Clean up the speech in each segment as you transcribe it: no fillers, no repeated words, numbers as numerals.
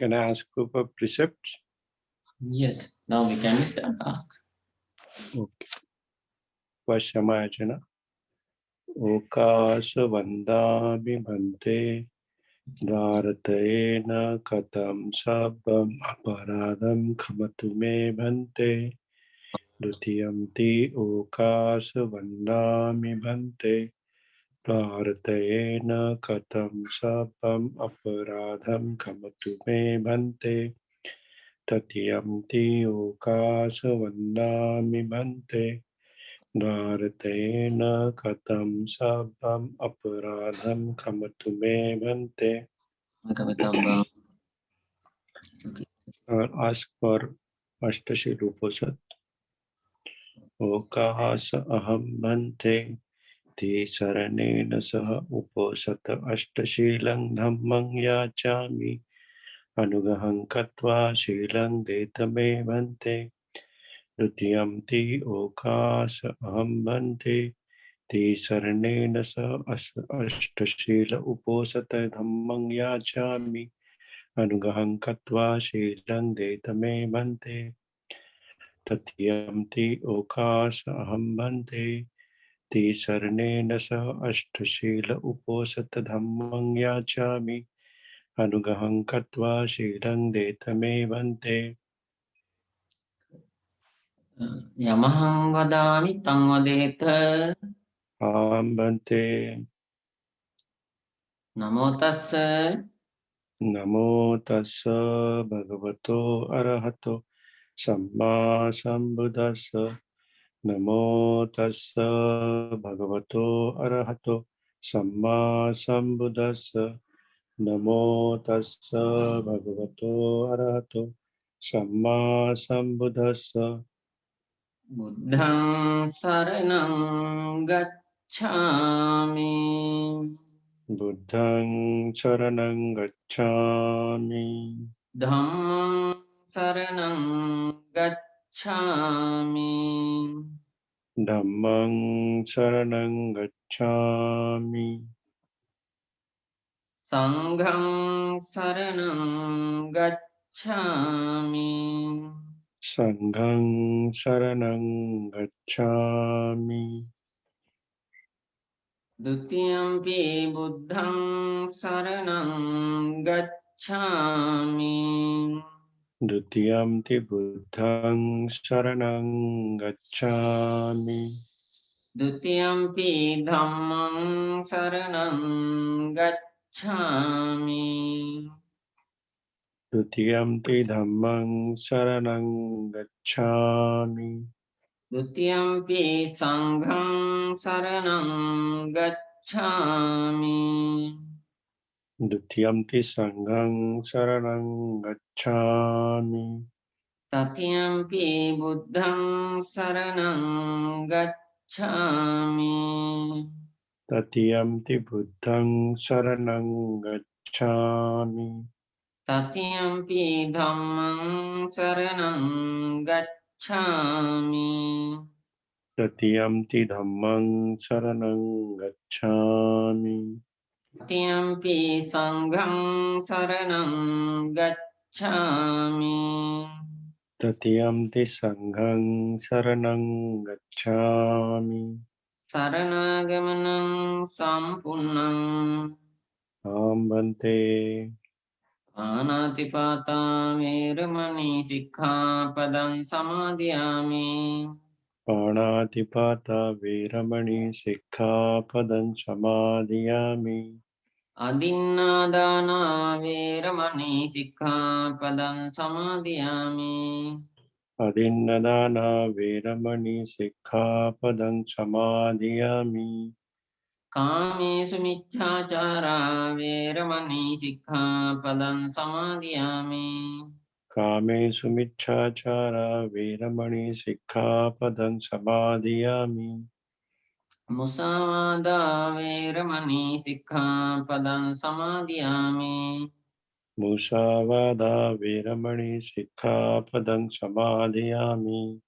Can I ask you for precepts? Yes, now we can start ask. Okay. Vashamajana. Okasa vandami bhante Dharatena katam sabam aparadam khamatu me bhante Dutiyamti okasa vandami bhante Dharatena katam sabam aparadam khamatu me bhante Tatyamti okasa vandami bhante Dharatena katam sabam aparadham khamatu me bhante. Ask for Ashtashi Ruposat. Okahasa aham bhante Ti saranena saha uposata ashtashilang dhammang yachami Anugahang katva shilang detame bhante Dutiyamti okasa aham bhante Ti saranena sa ashtashila uposata dhammang yachami Anugahang katva shilang detame bhante Tatyamti okasa aham bhante Ti saranena sa ashtashila uposata dhammang yachami Anugahang katva shilang detame bhante Yamahang vadami tang vadeta. Aham bhante Namo tassa. Namo tassa bhagavato arahato Samma sambuddhassa Namo tassa bhagavato arahato Samma sambuddhassa Namo tassa bhagavato arahato Samma sambuddhassa Buddhang saranang gacchami. Buddhang charanang gacchami Dhammang saranang gacchami. Dhammang charanang gacchami Sanghang saranang gacchami. Sanghang saranang gacchami Dutiyampi buddhang saranang gacchami. Dutiyamti buddhang saranang gacchami Dutiyampi dhammang saranang gacchami. Dutiyamti dhammang saranang gacchami Dutiyampi sanghang saranang gacchami. Dutiyamti sanghang saranang gacchami Tatiyampi buddhang saranang gacchami. Tatiyamti buddhang saranang gacchami Tatiyampi dhammang saranang gacchami. Tatiyamti dhammang saranang gacchami Tatiyampi sanghang saranang gacchami. Tatiyamti sanghang saranang gacchami Saranaгаmanang sampunnang. Bhante Panatipata veramani sikkhapadang samadhiyami. Panatipata Veramani Sikkhapadam Samadhiyami Adinnādāna veramani sikkhapadang samadhiyami. Adinnadana Veramani Sikkhapadam Samadhiyami Kāmesu miccācārā veramani sikkhapadang samadhiyami. Kame Sumichachara Veramani Sikkhapadam Samadhiyami Musāvādā veramani sikkhapadang samadhiyami. Musavada Veramani Sikkhapadam Samadhiyami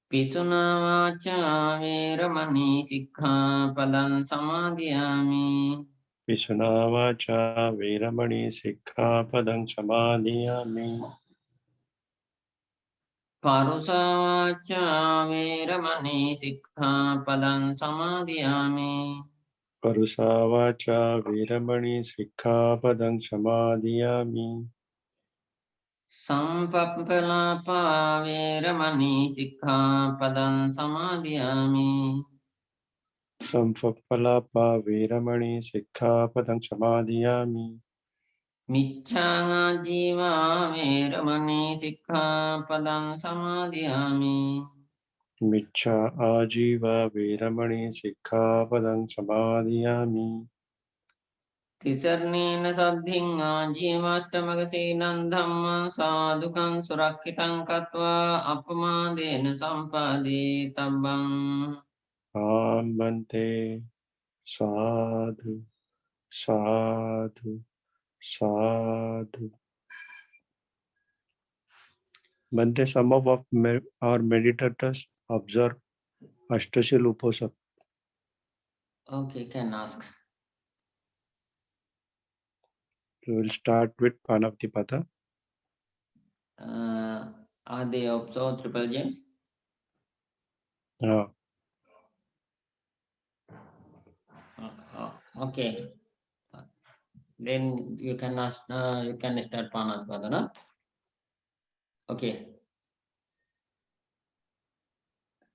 Pisunā vācā veramani sikkhapadang samadhiyami. पिशुना वाचा वीरमणि सिक्खापदं समादियामि පරුසා වාචා වේරමණී සික්ඛාපදං සමාදියාමි परुषा वाचा वीरमणि सिक्खापदं समादियामि සම්පප්පලාපා වේරමණී සික්ඛාපදං සමාදියාමි संफप्पलापा वीरमणि सिक्खापदं समादियामि මිච්ඡා ජීවා වේරමණී සික්ඛාපදං සමාදියාමි मिच्छा आजीव वीरमणि सिक्खापदं समादियामि තිසරණේන සද්ධින් ආජීවාෂ්ටමක සීලං ධම්මං සාදුකං සුරක්ෂිතං කତ୍වා අපමාදේන සම්පාදී තබ්බං आं बन्ते साधु साधु साधु Bante, some of our meditators observe Ashtashil Uposatha. Okay, can ask. We will start with Panavadipata. Are they also triple gems? Yeah. Okay. Then you can ask. You can start Panatpada, no? Okay.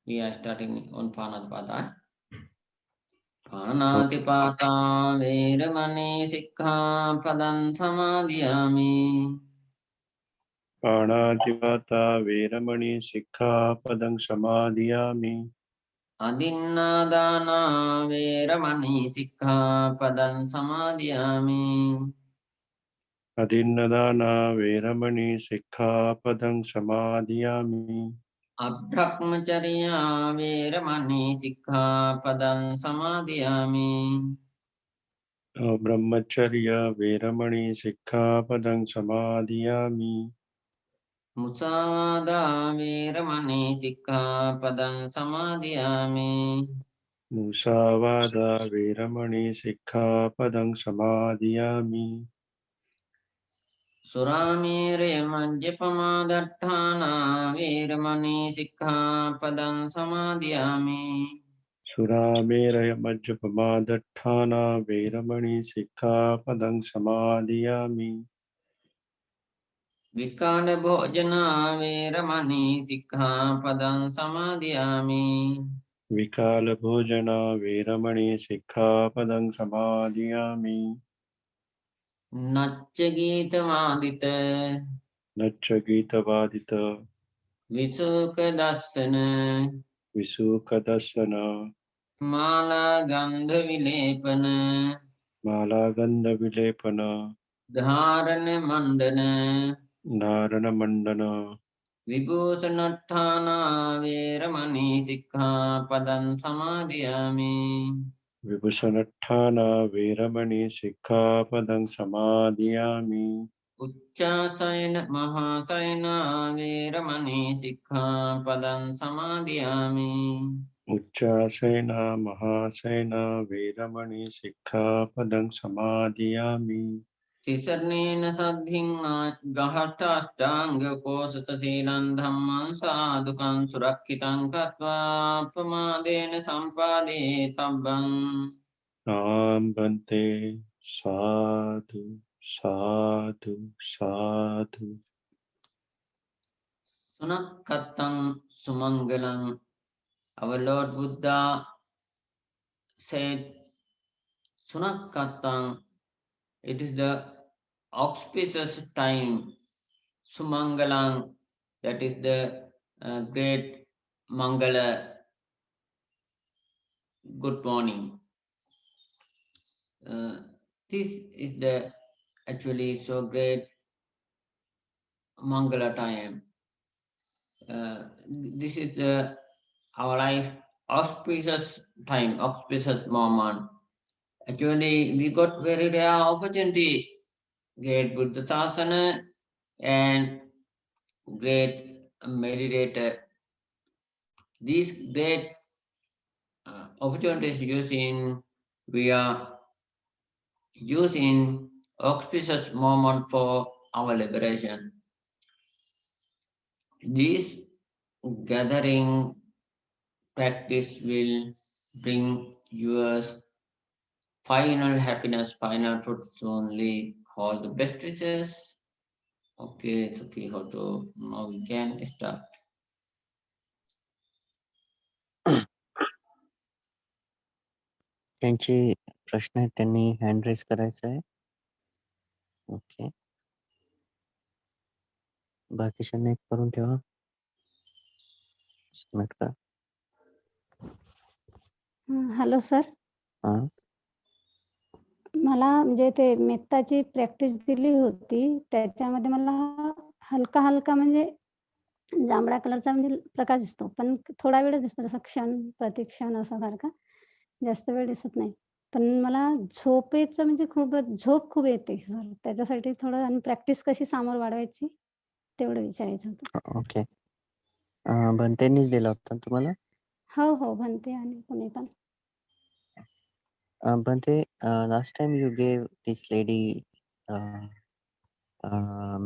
We are starting on Panatpada. Panatipata veramani sikkhapadam samadhiyami. Panatipata Veramani Sikkhapadam Samadhiyami. Adinnādāna veramani sikkhapadam samadhiyami. Adinnadana Veramani Sikkhapadam Samadhiyami. Abhrakmacharya veramani sikkhapadam samadhiyami. Brahmacharya Veramani Sikkhapadam Samadhiyami. Musāvādā veramani sikkhapadam samadhiyami. Musavada Veramani Sikkhapadam Samadhiyami. Suramire majjapamādaṭṭhāna veramani sikkhapadam samadhiyami. Surameraya Majjapamadaṭṭhāna Veramani Sikkhapadam Samadhiyami. Vikāla bhojana veramani sikkhapadam samadhiyami. Vikala Bhojana Veramani Sikkhapadam Samadhiyami. Nachca gītamādita Nachcha Gītavādita visuka dassana Visukadasana mālā gandha vilepana Malagandha Vilepana dhārana mandana Narana Mandana vibhūṣanaṭṭhāna veramani sikkhapadam samadhiyami. Vibhusanaṭṭhāna Veramani Sikkhapadam Samadhiyami. Uccāsayana mahāsayana veramani sikkhapadam samadhiyami. Uchchasena Mahasena Veramani Sikkhapadam Samadhiyami. තිසරණේන සද්ධින් ගහට්ඨාෂ්ටාංග පෝසත සීලං ධම්මං සාදුකං සුරක්ෂිතං කତ୍වා අපමාදේන සම්පාදේ තබ්බං Nam Bante Sadhu Sadhu Sadhu. සුනක්කත්තං සුමංගලං. Our Lord Buddha said, Sunakkatang, it is the auspicious time. Sumangalang, that is the great Mangala, good morning. This is the actually so great Mangala time. This is our life auspicious time, auspicious moment. Actually, we got very rare opportunity. Great Buddha Sasana and great meditator. These great opportunities using we are used in auspicious moment for our liberation. This gathering practice will bring yours final happiness, final fruits only. All the best wishes. Okay, so how to now we can start. त्यांचे प्रश्न आहेत त्यांनी hand race करायचा आहे. Okay. बाकीच्यांना एक करून ठेवा. सबमिट करा. Hello sir. हां. मला म्हणजे ते मेत्ताची प्रॅक्टिस दिली होती. त्याच्यामध्ये मला हलका म्हणजे जांभळ्या कलरचा म्हणजे प्रकाश दिसतो. पण थोडा वेळच दिसतो. जसा क्षण, प्रतिक्षण असा सारखा. जास्त वेळ दिसत नाही. पण मला झोपेचं म्हणजे झोप खूप येते सर. त्याच्यासाठी थोडं आणि प्रॅक्टिस कशी समोर वाढवायची तेवढं विचारायचं होतं. ओके. बनतेनीच दिला होता तुम्हाला? हो. म्हणते आणि कोणी पण. Bante, last time you gave this lady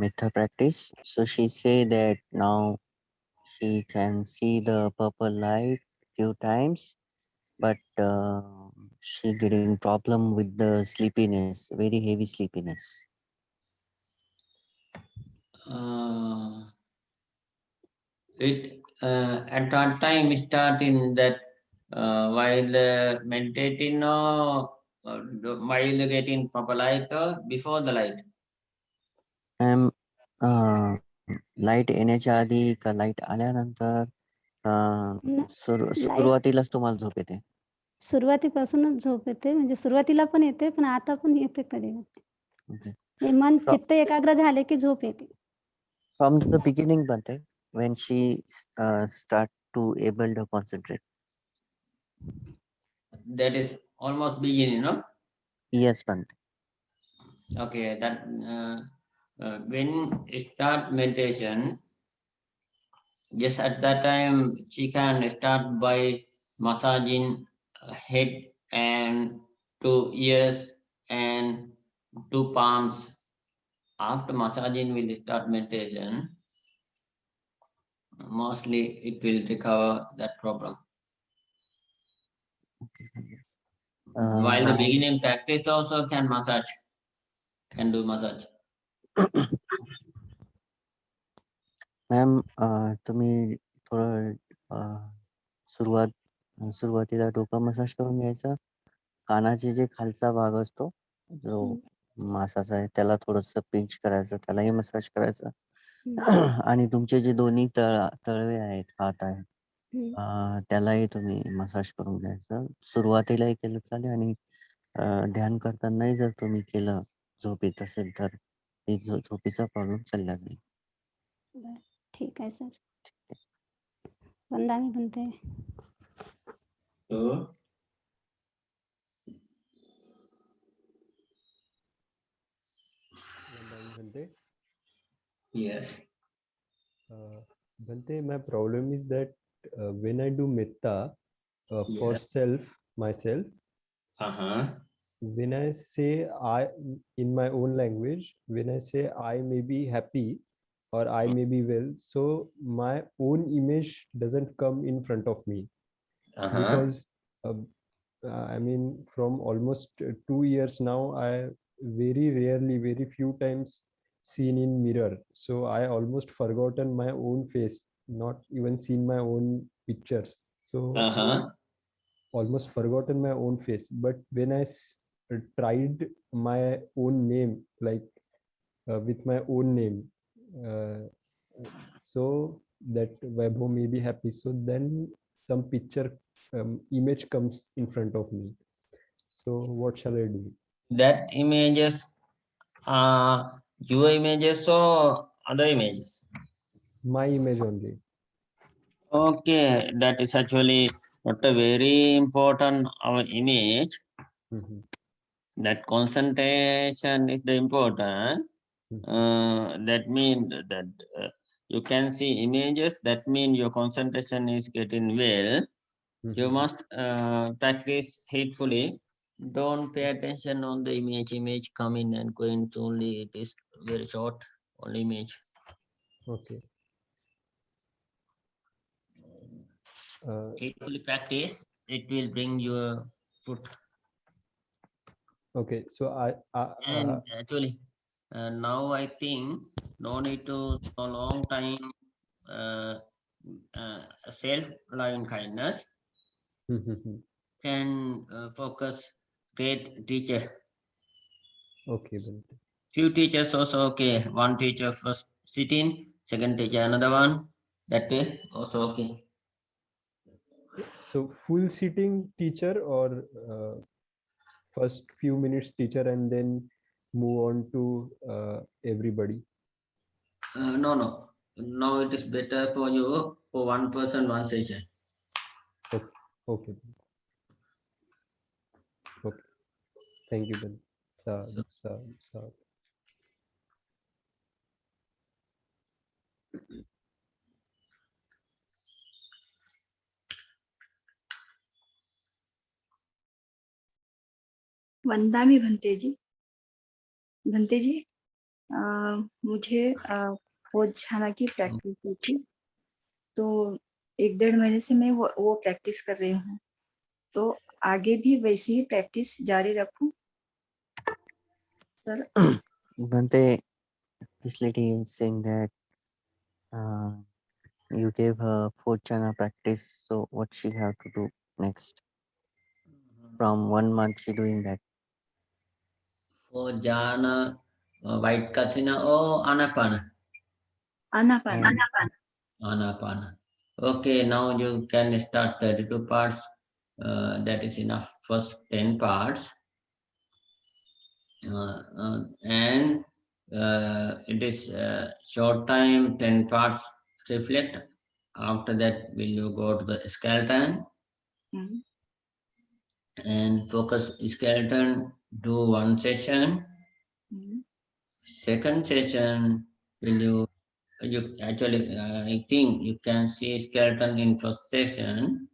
metta practice. So she said that now she can see the purple light few times, but she getting problem with the sleepiness, very heavy sleepiness. It at that time start in that while meditating or while getting proper light or before the light. Light येण्याच्या आधी का light आल्यानंतर सुरुवातीलाच तुम्हाला झोप येते? सुरुवातीपासूनच झोप येते. म्हणजे सुरुवातीला पण येते, पण आता पण येते कधी-कधी. मन चित्त एकाग्र झाले की झोप येते. From the beginning, Bante, when she start to able to concentrate. That is almost beginning, no? Yes, Bante. Okay, that when start meditation, just at that time she can start by massaging head and 2 ears and 2 palms. After massaging will start meditation. Mostly it will recover that problem. While the beginning practice also can do massage. Ma'am, तुम्ही थोडं सुरुवातीला डोकं massage करून घ्यायचं. कानाचे जे खालचा भाग असतो, जो मासाचा आहे, त्याला थोडंसं पिंच करायचं, त्यालाही मसाज करायचं. आणि तुमचे जे दोन्ही तळवे आहेत, हात आहेत, त्यालाही तुम्ही मसाज करून घ्यायचं. सुरुवातीलाही केलं चालेल आणि ध्यान करतानाही जर तुम्ही केलं, झोप येत असेल तर झोपेचा प्रॉब्लेम चालला नाही. बरं, ठीक आहे सर. वंदामी बनते. Bante? Yes. Bante, my problem is that when I do metta for myself, when I say I in my own language, when I say I may be happy or I may be well, so my own image doesn't come in front of me. Because I mean, from almost 2 years now, I very rarely, very few times seen in mirror. So I almost forgotten my own face, not even seen my own pictures. So almost forgotten my own face. But when I tried my own name, like with my own name, so that Vaibhav may be happy. So then some picture image comes in front of me. So what shall I do? That images are your images or other images? My image only. Okay, that is actually not a very important our image. That concentration is the important. That means that you can see images. That means your concentration is getting well. You must practice heedfully. don't pay attention on the image come in and go in only. It is very short, only image. Okay. Carefully practice, it will bring your foot. Okay, so And actually, now I think no need to so long time self-loving kindness can focus great teacher. okay, Bhante. Few teachers also okay. One teacher first sitting, second teacher another one. That way also okay. So full sitting teacher or first few minutes teacher and then move on to everybody? No. Now it is better for you for one person, one session. Okay. Okay. Okay. Thank you, Bhante. Sadhu. वंदामी भंते जी। भंते जी, मुझे फौज छाना की practice की थी, तो 1-1.5 महीने से मैं वो प्रैक्टिस कर रही हूँ, तो आगे भी वैसी ही प्रैक्टिस जारी रखूं sir? Bhante, this lady is saying that you gave her Forchana practice, so what she have to do next? From 1 month she doing that. For jhana, white kasina or anapana? Anapana. Anapana. Okay, now you can start 32 parts. That is enough. First 10 parts. And it is short time, 10 parts reflect. After that, will you go to the skeleton and focus skeleton, do one session. Second session, will you actually, I think you can see skeleton in first session.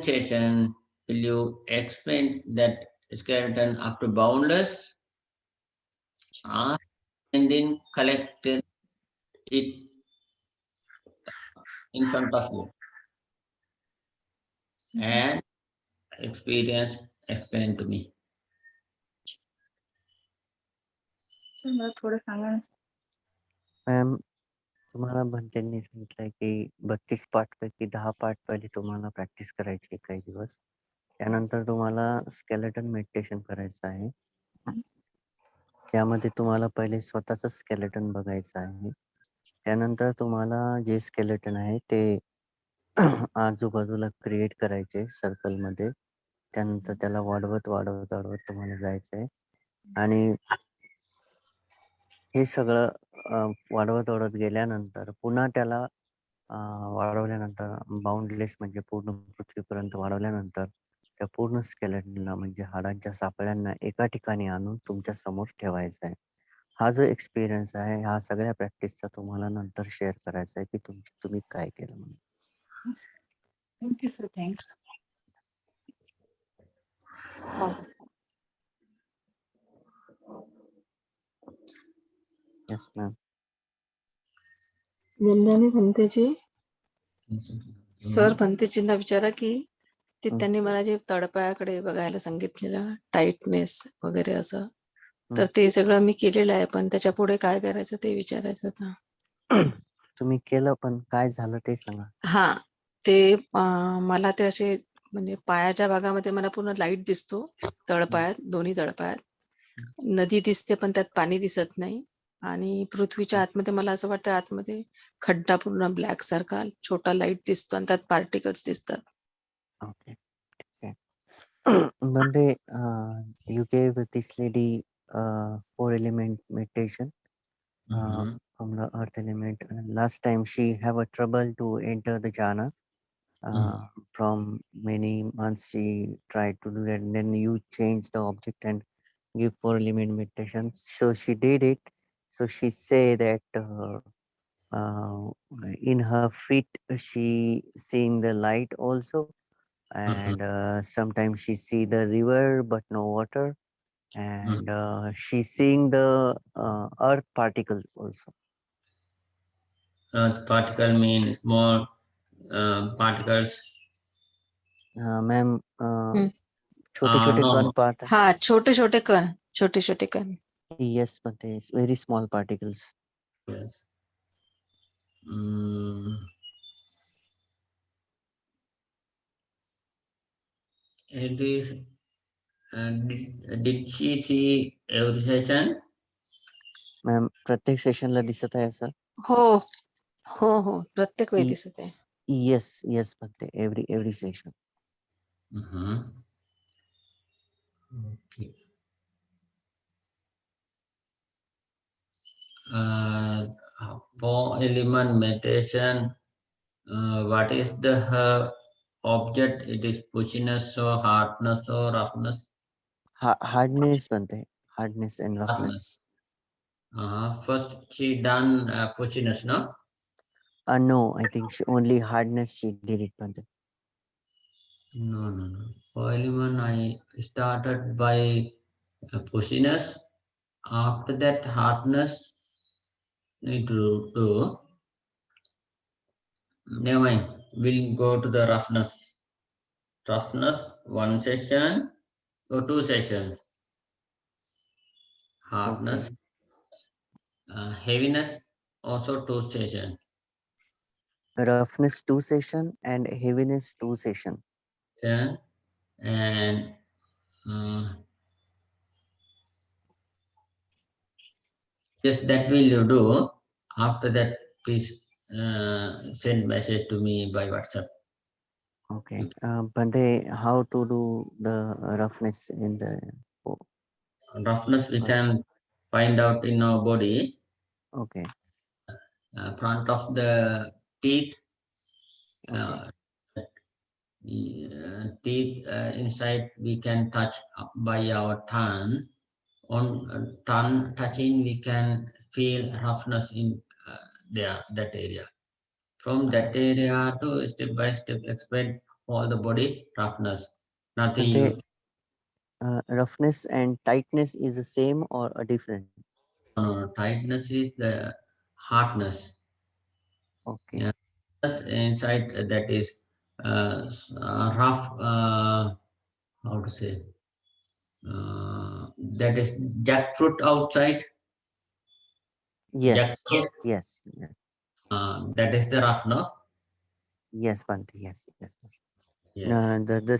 Session, will you explain that skeleton up to boundless, and then collected it in front of you, and experience explain to me. Sir मला थोडं सांगा ना sir. Ma'am, तुम्हाला भंतेंनी सांगितलंय की 32 part पैकी 10 part पहिले तुम्हाला practice करायची आहे काही दिवस. त्यानंतर तुम्हाला स्केलेटन मेडिटेशन करायचं आहे. त्यामध्ये तुम्हाला पहिले स्वतःचं स्केलेटन बघायचं आहे. त्यानंतर तुम्हाला जे स्केलेटन आहे ते आजूबाजूला क्रिएट करायचे सर्कलमध्ये. त्यानंतर त्याला वाढवत तुम्हाला जायचं आहे आणि हे सगळं वाढवत गेल्यानंतर पुन्हा त्याला वाढवल्यानंतर बाउंडलेस म्हणजे पूर्ण पृथ्वीपर्यंत वाढवल्यानंतर त्या पूर्ण स्केलेटनला म्हणजे हाडांच्या सापळ्यांना एका ठिकाणी आणून तुमच्या समोर ठेवायचा आहे. हा जो एक्सपिरियन्स आहे ह्या सगळ्या प्रॅक्टिसचा तुम्हाला नंतर शेअर करायचा आहे की तुम्ही काय केलं म्हणून. Thank you sir. Thanks. Yes ma'am. वंदाने भंतेजी, सर भंतेजींना विचारा की ते त्यांनी मला जे तळपायाकडे बघायला सांगितलेलं टाईटनेस वगैरे असं, तर ते सगळं मी केलेलं आहे, पण त्याच्या पुढे काय करायचं ते विचारायचं होतं. तुम्ही केलं पण काय झालं ते सांगा. हा, ते मला ते असे म्हणजे पायाच्या भागामध्ये मला पूर्ण लाईट दिसतो तळपायात, दोन्ही तळपायात. नदी दिसते पण त्यात पाणी दिसत नाही आणि पृथ्वीच्या आतमध्ये मला असं वाटतं आतमध्ये खड्डा पूर्ण ब्लॅक सारखा छोटा लाईट दिसतो आणि त्यात पार्टिकल्स दिसतात. Okay. Bhante, you gave this lady 4 element meditation from the earth element. Last time she have a trouble to enter the jhana. From many months she tried to do that, and then you change the object and give 4 element meditation. So she did it. So she say that in her feet she seeing the light also, and sometimes she see the river but no water, and she's seeing the earth particle also. Particle means small particles. Ma'am, छोटे No, छोटे कण no. पाहता. हाँ, छोटे-छोटे कण, छोटे-छोटे कण. Yes, Bhante, it's very small particles. Yes. It is. Did she see every session? Ma'am प्रत्येक सेशनला दिसत आहे असं? हो. हो. प्रत्येक वेळी इ- दिसत आहे. Yes, Bhante, every session. Okay. For element meditation, what is the object? It is pushiness or hardness or roughness? Hardness Bhante, hardness and roughness. First she done pushiness, no? No, I think only hardness she did it, Bhante. No. For element, I started by pushiness. After that, hardness need to do. Never mind. We'll go to the roughness. Roughness, 1 session or 2 sessions. Hardness, heaviness, also 2 sessions. Roughness 2 session and heaviness 2 session. And just that will you do. After that, please send message to me by WhatsApp. Okay. Bhante, how to do the roughness in the Roughness we can find out in our body. Okay. Front of the teeth. Okay. Teeth inside we can touch by our tongue. On tongue touching, we can feel roughness in that area. From that area to step by step explain all the body roughness. Nothing Bhante, you. roughness and tightness is the same or a different? No, tightness is the hardness. Okay. Yeah. Inside that is rough. How to say? That is jackfruit outside. Yes. Jackfruit. Yes. That is the rough, no? Yes, Bhante. Yes. Yes. The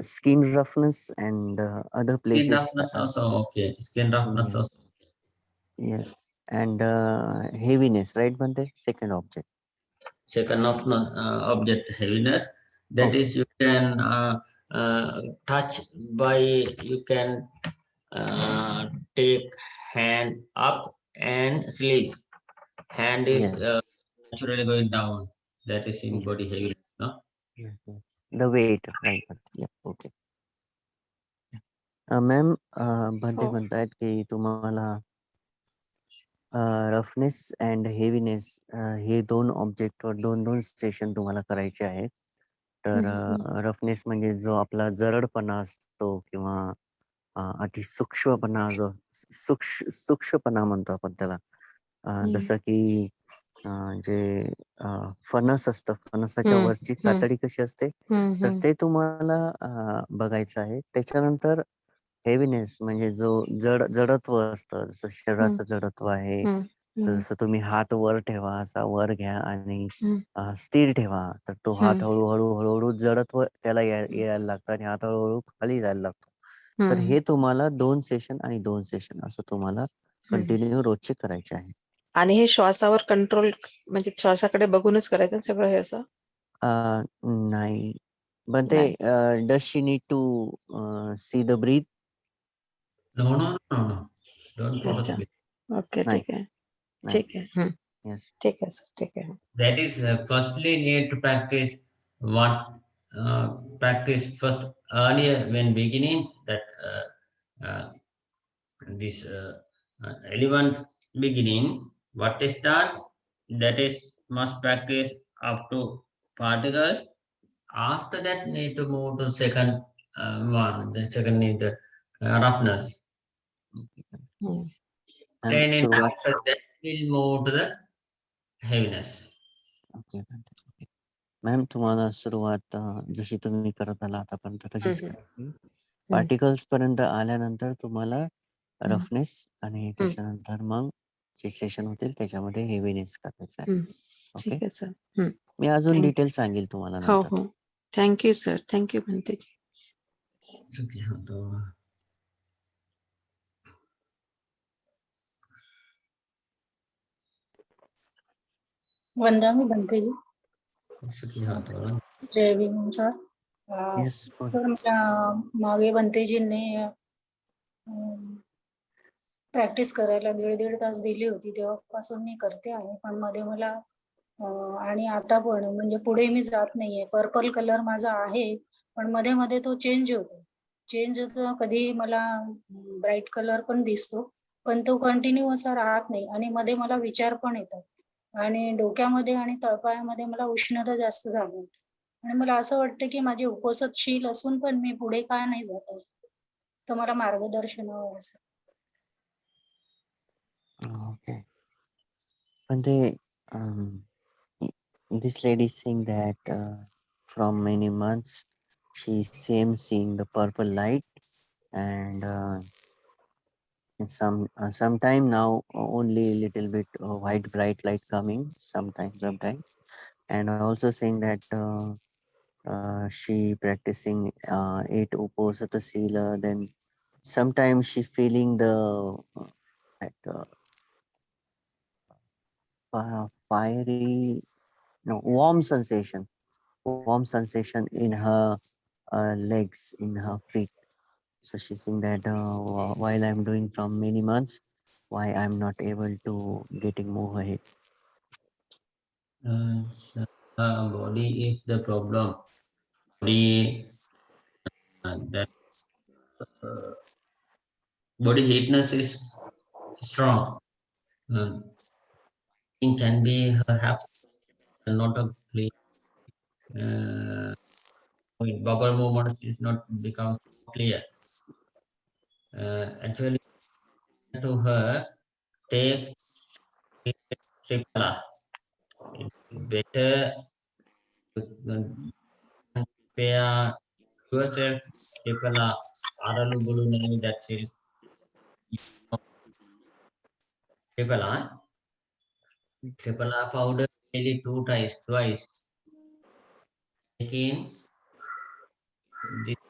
skin roughness and other places. Skin roughness also okay. Skin roughness also. Yes. And heaviness, right, Bhante? Second object. Second of object heaviness. That is you can touch by, you can take hand up and release. Hand is naturally going down. That is in body heaviness, no? Yes. The weight, right? Yeah. Okay. Ma'am भंते हो. म्हणतायत की तुम्हाला roughness and heaviness हे 2 ऑब्जेक्टवर 2 session तुम्हाला करायचे आहेत. तर रफनेस म्हणजे जो आपला जरडपणा असतो किंवा अति सूक्ष्मपणा जो सूक्ष्मपणा म्हणतो आपण त्याला. जसं की जे फणस असतं, फणसाच्या वरची कातडी कशी असते, तर ते तुम्हाला बघायचं आहे. त्याच्यानंतर हेवीनेस म्हणजे जो जडत्व असतं, जसं शरीराचं जडत्व आहे. जसं तुम्ही हात वर ठेवा, असा वर घ्या आणि स्थिर ठेवा. तर तो हात हळूहळू जडत्व त्याला यायला लागतं आणि हात हळूहळू खाली जायला लागतो. तर हे तुम्हाला 2 सेशन आणि 2 सेशन असं तुम्हाला कंटिन्यू रोजचे करायचे आहे. आणि हे श्वासावर कंट्रोल म्हणजे श्वासाकडे बघूनच करायचं सगळं हे असं? नाही. But does she need to see the breathe? No. Don't force me. Okay, नाही. ठीक आहे. नाही. ठीक आहे. Yes. ठीक आहे सर, ठीक आहे. That is firstly need to practice what practice first earlier when beginning that this element beginning what is that is must practice up to particles After that, need to move to second one. The second is the roughness. Ma'am Then in सुरुवात after that, we'll move to the heaviness. Okay ma'am तुम्हाला सुरुवात जशी तुम्ही करत आला आतापर्यंत तशीच हम्म. करायची. पार्टिकल्स पर्यंत आल्यानंतर तुम्हाला रफनेस आणि त्याच्यानंतर मग जे सेशन होतील त्याच्यामध्ये हेवीनेस करायचं आहे. ठीक ओके आहे सर. मी अजून Thank- डिटेल सांगेल तुम्हाला हो नंतर. हो थँक्यू सर. थँक्यू भंतेजी. चुकी होतो. वंदना बनते जी. चुकी होतो. जय भीम सर. Yes, बोल. सर मला मागे बनतेजींनी प्रॅक्टिस करायला 1.5 तास दिली होती, तेव्हापासून मी करते आहे. पण मध्ये मला आणि आता पण म्हणजे पुढे मी जात नाहीये. पर्पल कलर माझा आहे, पण मध्ये मध्ये तो चेंज होतो. कधी मला ब्राईट कलर पण दिसतो, पण तो कंटिन्यू असा राहत नाही आणि मध्ये मला विचार पण येतात आणि डोक्यामध्ये आणि तळपायामध्ये मला उष्णता जास्त जाणवते आणि मला असं वाटतं की माझी उपसतशील असून पण मी पुढे का नाही जात आहे. तर मला मार्गदर्शन हवं आहे sir. Okay. But they, this lady is saying that from many months she's seeing the purple light and sometime now only little bit white bright light coming sometimes, and also saying that she practicing 8 Uposatha Sila, then sometimes she feeling the that fiery, no, warm sensation in her legs, in her feet. So she's saying that while I'm doing from many months, why I'm not able to getting move ahead. Body is the problem. Body that body heatness is strong. It can be not a clean. Bubble movement is not become clear. Actually, to her, take Tripala. It's better to prepare yourself Tripala. Aralu Bulu name that is Tripala. Tripala powder daily twice. Taking this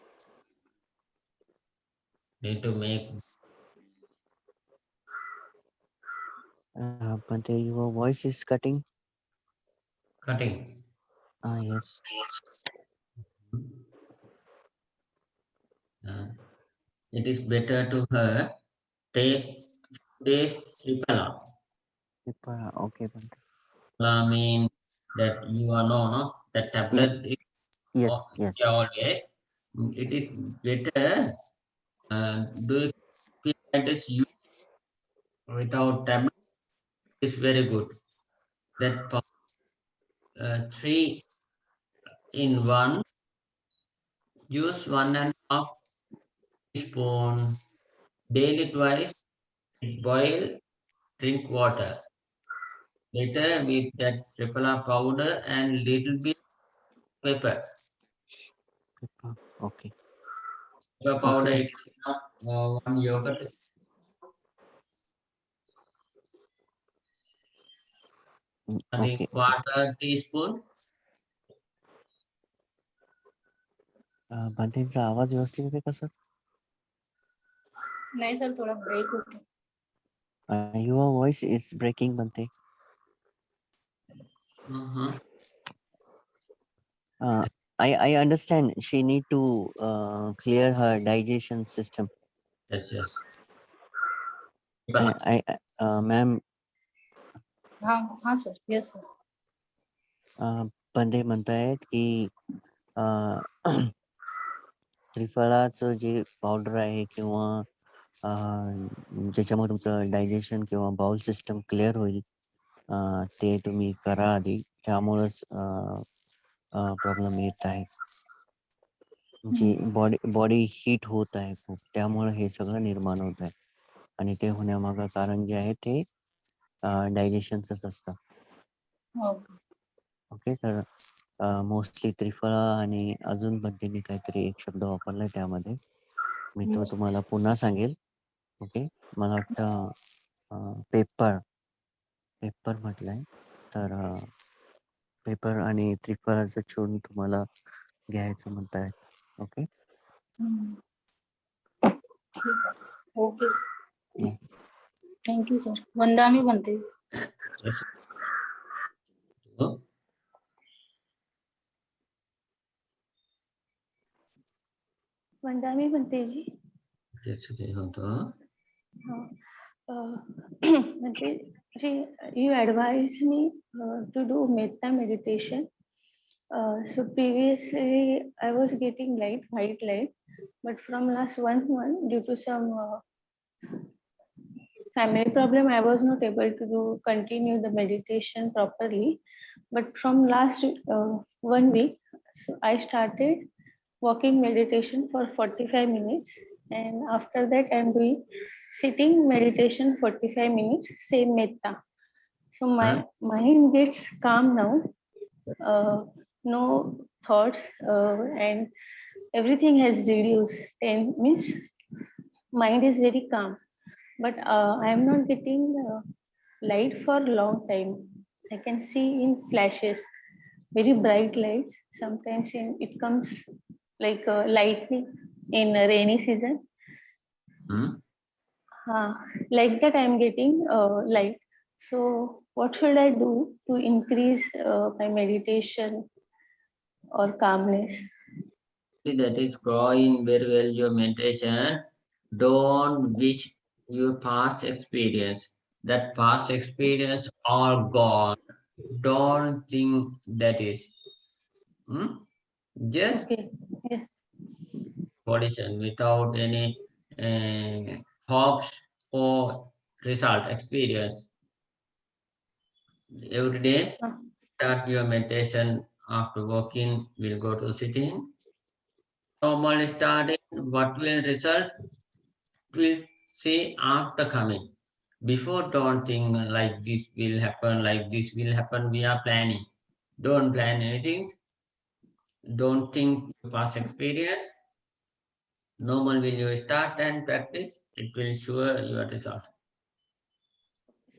need to make But your voice is cutting. cutting. Yes. It is better to her take this Tripala. Okay. Mean that you are no that tablet is Yes. always. It is better do you feel that is you without tablet is very good. That 3 in 1, use 1.5 teaspoon daily twice, boil, drink water. Later with that Tripala powder and little bit pepper. Okay. Pepper powder is enough, 1 yogurt. I think Okay. 1/4 teaspoon. बंतेचा आवाज व्यवस्थित येते का sir? नाही sir, थोडा break होतो. Your voice is breaking, Bante. I understand she need to clear her digestion system. Yes. Ma'am, हाँ sir. Yes sir. बंदे म्हणतायत की त्रिफळाचं जे पावडर आहे किंवा ज्याच्यामुळे तुमचं डायजेशन किंवा बाउल सिस्टम क्लिअर होईल, ते तुम्ही करा आधी. त्यामुळंच प्रॉब्लेम येत आहे. जी बॉडी हीट होत आहे खूप, त्यामुळे हे सगळं निर्माण होत आहे. आणि ते होण्यामागं कारण जे आहे ते डायजेशनचंच असतं. हो. ओके, तर मोस्टली त्रिफळा आणि अजून पण त्यांनी काहीतरी एक शब्द वापरलाय त्यामध्ये. मी तो तुम्हाला पुन्हा सांगेल. ओके, मला वाटतं पेपर म्हटलंय. तर पेपर आणि त्रिफळाचं चूर्ण तुम्हाला घ्यायचं म्हणतायत. ओके. ठीक आहे. Okay Yeah. Thank you sir. वंदा मी म्हणते. हो. वंदा मी म्हणते जी. सुखी होतो. म्हणजे जी you advised me to do metta meditation. So previously I was getting white light, but from last 1 month due to some family problem I was not able to continue the meditation properly. But from last 1 week, so I started walking meditation for 45 minutes, and after that I'm doing sitting meditation 45 minutes, same metta. So my mind gets calm now, no thoughts, and everything has reduced. 10 means mind is very calm, but I am not getting light for long time. I can see in flashes, very bright light. Sometimes it comes like lightning in a rainy season. Like that I am getting light. So what should I do to increase my meditation or calmness? That is growing very well your meditation. Don't wish your past experience. That past experience all gone. Don't think that is. Just Okay. Yes. position without any hopes for result experience. Every day, start your meditation. After walking, we'll go to sitting. Normally starting, what will result? We'll see after coming. Before, don't think like this will happen, like this will happen. We are planning. Don't plan anything. Don't think past experience. Normal when you start and practice, it will show your result.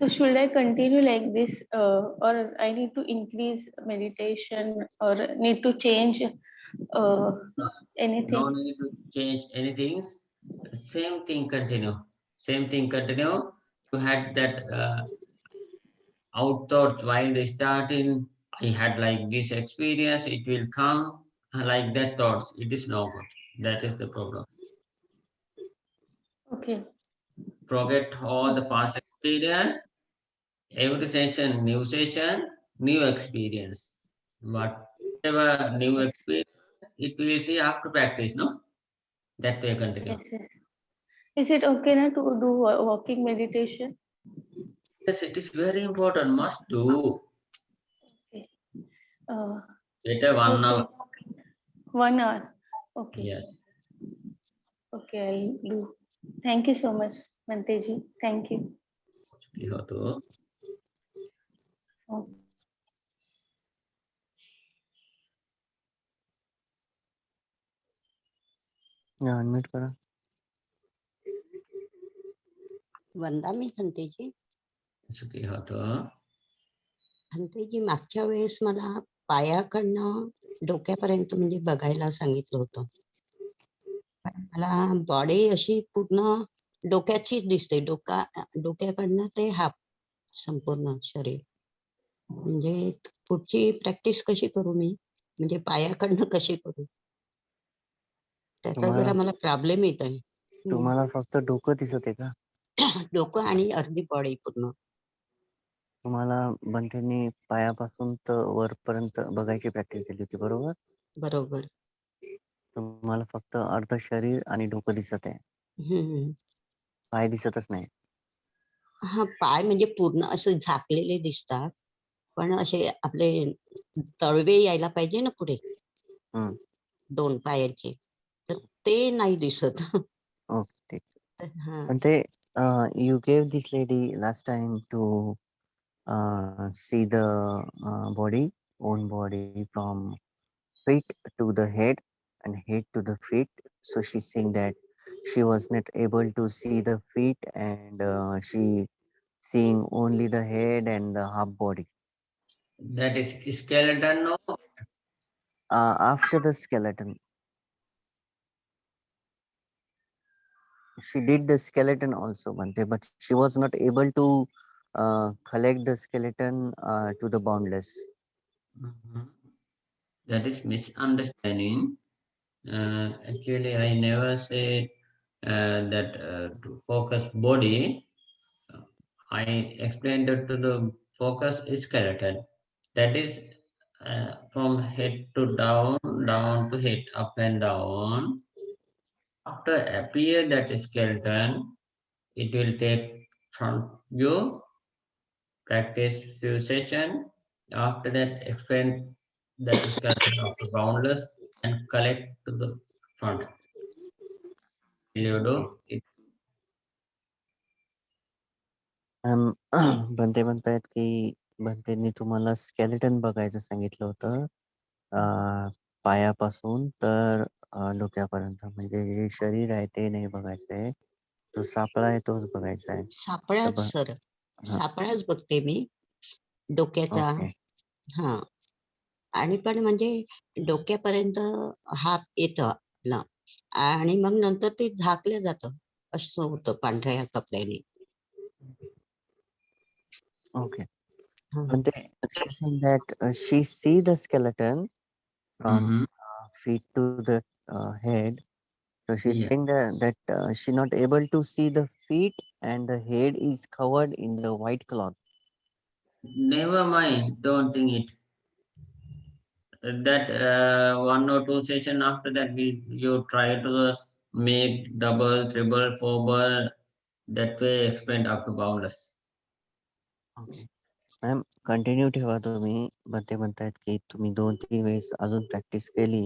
So should I continue like this, or I need to increase meditation, or need to change anything? No need to change anything. Same thing continue. Same thing continue. You had that out thoughts while they starting. I had like this experience. It will come like that thoughts. It is no good. That is the problem. Okay. Forget all the past experience. Every session, new experience. Whatever new experience, it will see after practice, no? That way continue. Yes, yes. Is it okay now to do walking meditation? Yes, it is very important. Must do. Okay. Better 1 hour. 1 hour. Okay. Yes. Okay, I'll do. Thank you so much, Manteji. Thank you. Oh. Unmute करा. वंदा मी भंतेजी. सुखी होतो. भंतेजी, मागच्या वेळेस मला पायाकडनं डोक्यापर्यंत म्हणजे बघायला सांगितलं होतं. पण मला बॉडी अशी पूर्ण डोक्याचीच दिसते. डोक्याकडनं ते हाफ संपूर्ण शरीर. म्हणजे पुढची प्रॅक्टिस कशी करू मी? म्हणजे पायाकडनं कशी करू? त्याचा जरा मला प्रॉब्लेम येत आहे. तुम्हाला फक्त डोकं दिसत आहे का? डोकं आणि अर्धी बॉडी पूर्ण. तुम्हाला बंटेंनी पायापासून तर वरपर्यंत बघायची प्रॅक्टिस दिली होती, बरोबर? बरोबर. तुम्हाला फक्त अर्ध शरीर आणि डोकं दिसत आहे. पाय दिसतच नाही. पाय म्हणजे पूर्ण असं झाकलेले दिसतात, पण असे आपले तळवे यायला पाहिजे ना पुढे हम्म. 2 पायाचे, तर ते नाही दिसत. ओके, ठीक. हां. पण ते you gave this lady last time to see the own body from feet to the head and head to the feet. So she's saying that she was not able to see the feet and she seeing only the head and the half body. That is skeleton, no? After the skeleton, she did the skeleton also, Bhante, but she was not able to collect the skeleton to the boundless. That is misunderstanding. Actually, I never said that to focus body. I explained that to the focus skeleton. That is from head to down, down to head, up and down. After appear that skeleton, it will take front view, practice few session. After that, explain that skeleton of the boundless and collect to the front. Will you do it? Bhante म्हणतायत की भंतेंनी तुम्हाला skeleton बघायचं सांगितलं होतं पायापासून तर डोक्यापर्यंत, म्हणजे जे शरीर आहे ते नाही बघायचं आहे, जो सापळा आहे तोच बघायचा आहे. सापळाच सर, हां. सापळाच बघते मी डोक्याचा. ओके. हां. आणि पण म्हणजे डोक्यापर्यंत हात येतं आपलं आणि मग नंतर ते झाकलं जातं. असं होतं पांढऱ्या कपड्याने. Okay. हां. Bhante, she's saying that she see the skeleton from feet to the head. So she's Yeah. saying that she not able to see the feet and the head is covered in the white cloth. Never mind, don't think it. That 1 or 2 session after that, you try to make double, triple, four, that way expand up to boundless. Okay. Ma'am continue ठेवा तुम्ही. ते म्हणतायत की तुम्ही 2-3 वेळेस अजून practice केली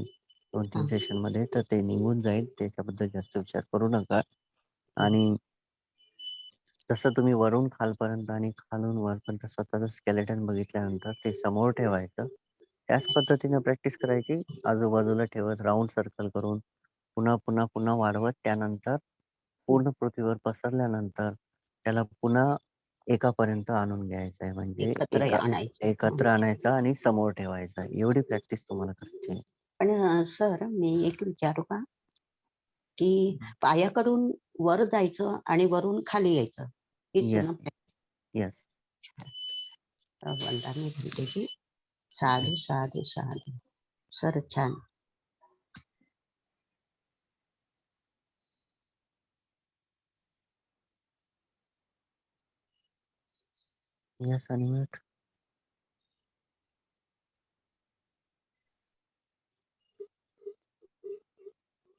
2-3 हां. सेशन मध्ये तर ते निघून जाईल, त्याच्याबद्दल जास्त विचार करू नका. आणि जसं तुम्ही वरून खालपर्यंत आणि खालून वरपर्यंत स्वतःचं स्केलेटन बघितल्यानंतर ते समोर ठेवायचं. त्याच पद्धतीने प्रॅक्टिस करायची, आजूबाजूला ठेवत राऊंड सर्कल करून पुन्हा पुन्हा पुन्हा वाढवत, त्यानंतर पूर्ण पृथ्वीवर पसरल्यानंतर त्याला पुन्हा एकापर्यंत आणून घ्यायचं आहे, म्हणजे एकत्र आणायचं. एकत्र आणायचा आणि समोर ठेवायचा. एवढी प्रॅक्टिस तुम्हाला करायची आहे. पण सर मी एक विचारू का? की पायाकडून वर जायचं आणि वरून खाली यायचं. हीच येस, ना येस. वंदना भंतेजी. साधू साधू साधू. सर छान. Yes animate.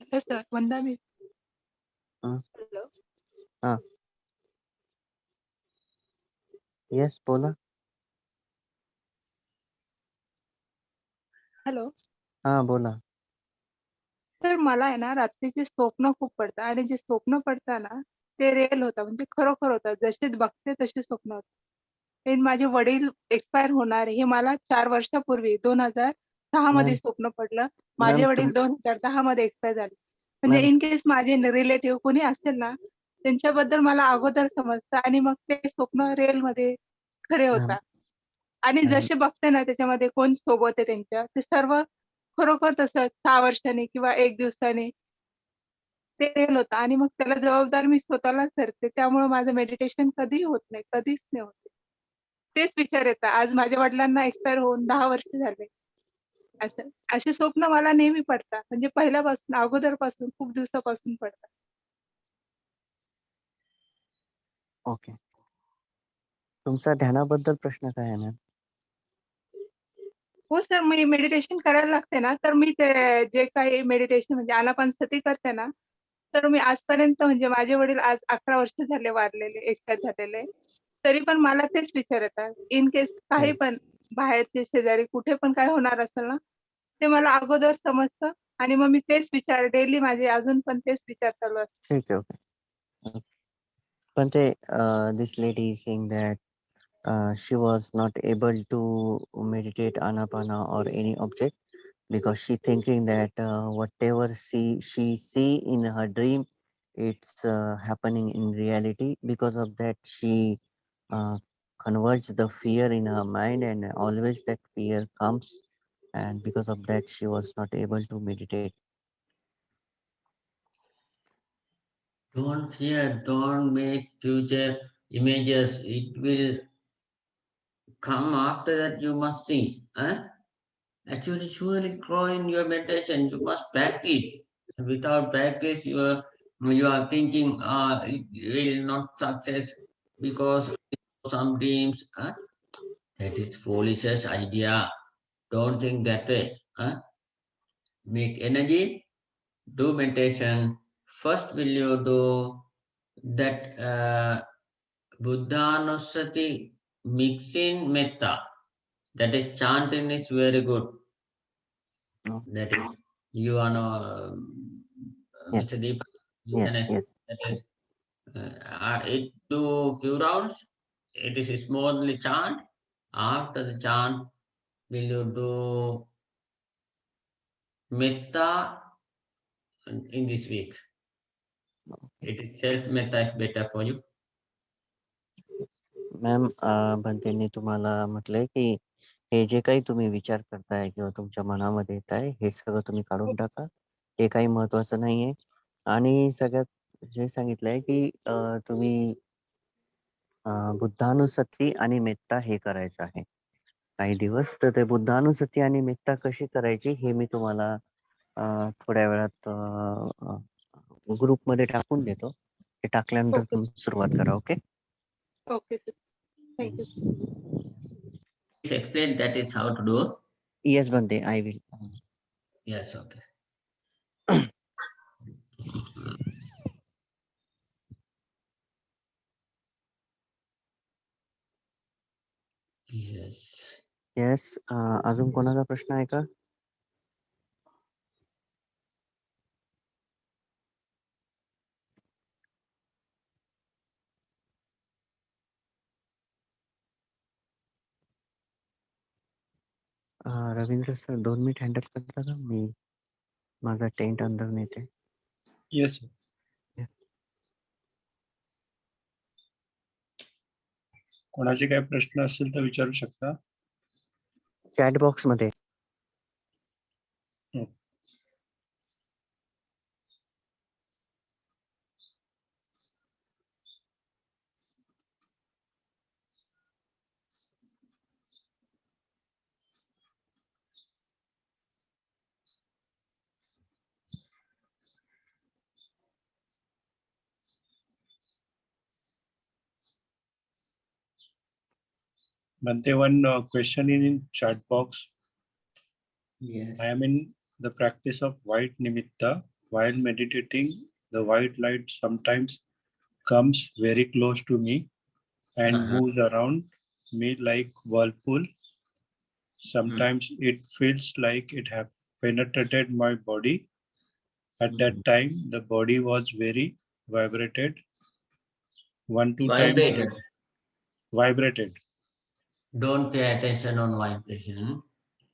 हॅलो सर, वंदा मी. हां. हॅलो. हां. येस, बोला. हॅलो. हां, बोला. तर मला आहे ना रात्रीचे स्वप्न खूप पडतात आणि जे स्वप्न पडतात ना ते रिअल होतं, म्हणजे खरोखर होतं. जसे बघते तसे स्वप्न होतं. ते माझे वडील एक्सपायर होणार हे मला 4 वर्षापूर्वी 2006 मध्ये मॅम स्वप्न पडलं. मॅम माझे वडील तुम 2010 मध्ये एक्सपायर झाले. म्हणजे मॅम इन केस माझे रिलेटिव्ह कोणी असेल ना, त्यांच्याबद्दल मला अगोदर समजतं आणि मग ते स्वप्न रिअलमध्ये खरे मॅम होतात. आणि मॅम जसे बघते ना त्याच्यामध्ये कोण सोबत आहे त्यांच्या, ते सर्व खरोखर तसंच 6 वर्षांनी किंवा 1 दिवसाने ते रिअल होतं आणि मग त्याला जबाबदार मी स्वतःलाच धरते. त्यामुळे माझं मेडिटेशन कधीही होत नाही, कधीच नाही होत. तेच विचार येतात. आज माझ्या वडिलांना एक्सपायर होऊन 10 वर्ष झाले. असं असे स्वप्न मला नेहमी पडतात. म्हणजे पहिल्यापासून, अगोदरपासून, खूप दिवसापासून पडतात. ओके. तुमचा ध्यानाबद्दल प्रश्न काय आहे मॅम? हो सर, मी मेडिटेशन करायला लागते ना, तर मी ते जे काही मेडिटेशन म्हणजे आनापानसती करते ना, तर मी आजपर्यंत म्हणजे माझे वडील आज 11 वर्ष झाले वारलेले, एक्सपायर झालेले. तरी पण मला तेच विचार येतात. इन केस काही चालेल. पण बाहेरचे शेजारी कुठे पण काय होणार असेल ना ते मला अगोदर समजतं आणि मग मी तेच विचार डेली माझे अजून पण तेच विचार चालू असतात. ठीक आहे. ओके. पण ते this lady is saying that she was not able to meditate anapana or any object because she thinking that whatever she see in her dream, it's happening in reality. Because of that, she converts the fear in her mind, and always that fear comes. And because of that, she was not able to meditate. Don't fear, don't make future images. It will come after that, you must see. Actually, surely grow in your meditation. You must practice. Without practice, you are thinking it will not success because some dreams. That is foolish idea. Don't think that way. Make energy, do meditation. First, will you do that Buddhanusati mixing metta? That is chanting is very good. Oh. That is you are no Yes. Mr. Deepak. Yes. That is it do few rounds. It is smoothly chant. After the chant, will you do metta in this week? It is self metta is better for you. Ma'am भंतेंनी तुम्हाला म्हटलंय की हे जे काही तुम्ही विचार करताय किंवा तुमच्या मनामध्ये येत आहे हे सगळं तुम्ही काढून टाका. हे काही महत्वाचं नाहीये. आणि सगळ्यात हे सांगितलंय की तुम्ही बुद्धानुसती आणि मेत्ता हे करायचं आहे काही दिवस. तर ते बुद्धानुसती आणि मेत्ता कशी करायची हे मी तुम्हाला थोड्या वेळात ग्रुपमध्ये टाकून देतो. ते टाकल्यानंतर ओके तुम्ही सुरुवात करा. Okay. Okay thank you. Please explain that is how to do. Yes बनते. I will. Yes, okay. Yes. Yes. अजून कोणाचा प्रश्न आहे का? रवींद्र सर 2 मिनिट हँडल करता का? मी माझा टेंट अंदर नेते. येस. कोणाचे काही प्रश्न असतील तर विचारू शकता. चॅट बॉक्स मध्ये. Bhante, one question in chat box. Yes. I am in the practice of white nimitta. While meditating, the white light sometimes comes very close to me and moves around me like whirlpool. Sometimes it feels like it have penetrated my body. At that time, the body was very vibrated. 1-2 Vibrated. times vibrated. Don't pay attention on vibration.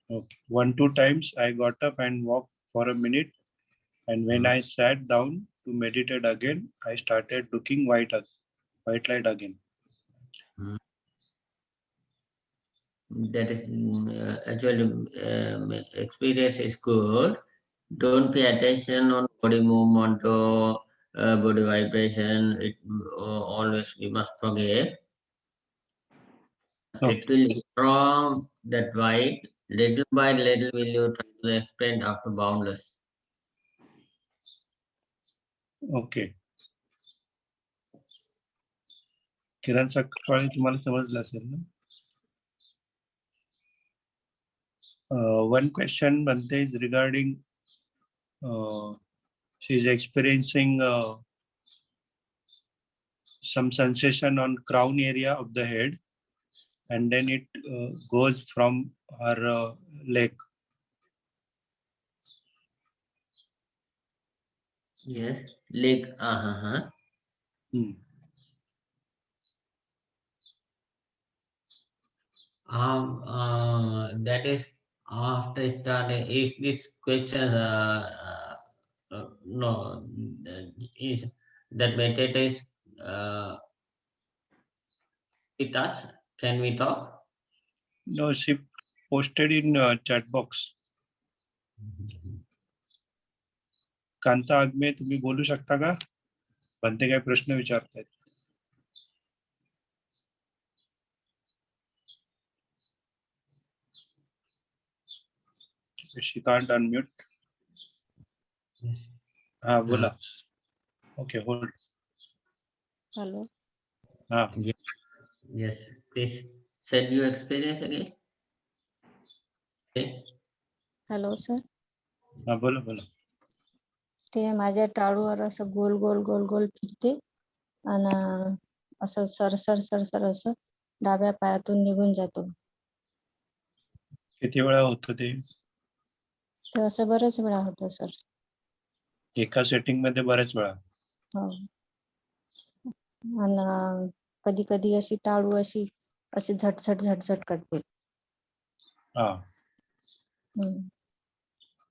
Okay. 1-2 times I got up and walked for a minute, and when I sat down to meditate again, I started looking white light again. That is actually experience is good. Don't pay attention on body movement or body vibration. It always we must forget. Okay. It will be strong, that white. Little by little will you try to expand after boundless. Okay. किरण सकाळी तुम्हाला समजलं असेल ना? One question, Bhante, is regarding she is experiencing some sensation on crown area of the head, and then it goes from her leg. Yes, leg. Hmm. That is after starting. Is this question? No, is that meditation with us? Can we talk? No, she posted in chat box. Kanta आगमे तुम्ही बोलू शकता का? बनते काय प्रश्न विचारतायत? She can't unmute. Yes. हाँ बोला. Okay, hold. Hello. हाँ. Yes, please send your experience again. Okay. Hello sir. हाँ बोला बोला. ते माझ्या टाळूवर असं गोल गोल गोल गोल फिरते आणि असं सर असं डाव्या पायातून निघून जातो. किती वेळा होतं ते? ते असं बरेच वेळा होतं सर. एका सेटिंग मध्ये बऱ्याच वेळा. हो. आणि कधी कधी अशी टाळू अशी झटझट करते. हाँ.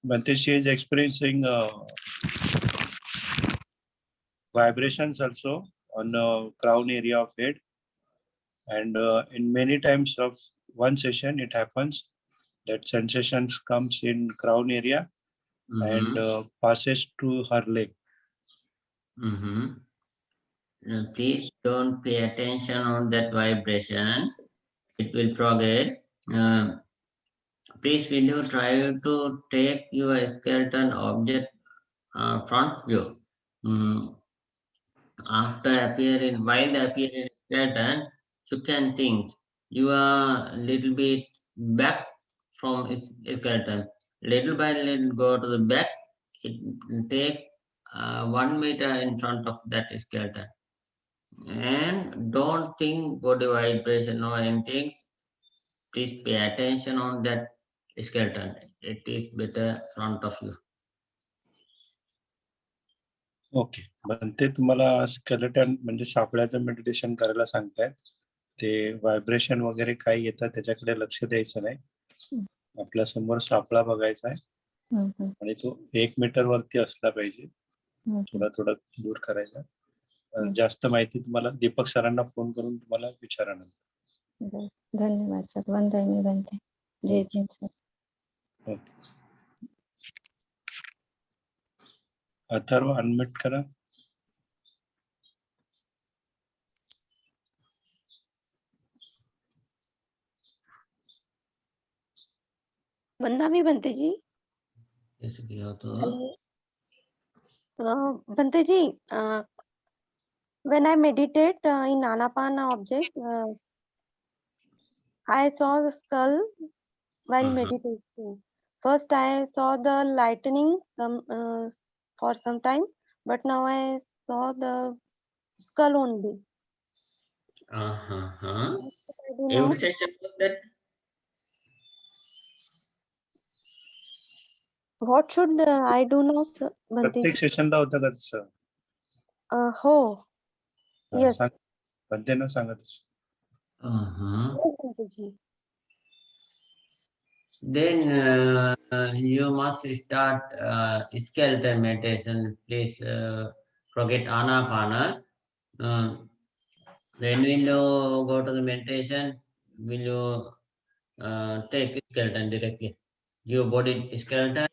Bante, she is experiencing vibrations also on crown area of head, and in many times of one session it happens that sensations comes in crown area and passes to her leg. Please don't pay attention on that vibration. It will forget. Please will you try to take your skeleton object front view. After appearing, while appearing skeleton, you can think you are a little bit back from skeleton. Little by little go to the back. It take 1 meter in front of that skeleton. And don't think body vibration or anything. Please pay attention on that skeleton. It is better front of you. Okay. बनते तुम्हाला skeleton म्हणजे सापळ्याचं meditation करायला सांगतायत. ते vibration वगैरे काही येतात त्याच्याकडे लक्ष द्यायचं नाही. आपल्या समोर सापळा बघायचा आहे आणि तो 1 मीटर वरती असला पाहिजे. थोडा दूर करायचा. जास्त माहिती तुम्हाला दीपक सरांना फोन करून तुम्हाला विचारणार. धन्यवाद सर. वंदे मी बनते. जय भीम सर. अथर्व अनम्यूट करा. वंदा मी बनते जी. बनते जी, when I meditate in Anapana object, I saw the skull while meditating. First I saw the lightning for some time, but now I saw the skull only. Every session was that? What should I do now, sir? प्रत्येक सेशनला होतं का तसं? हो. Yes. बनते ना सांगत. Then you must start skeleton meditation. Please forget Anapana. When will you go to the meditation? Will you take skeleton directly? Your body skeleton.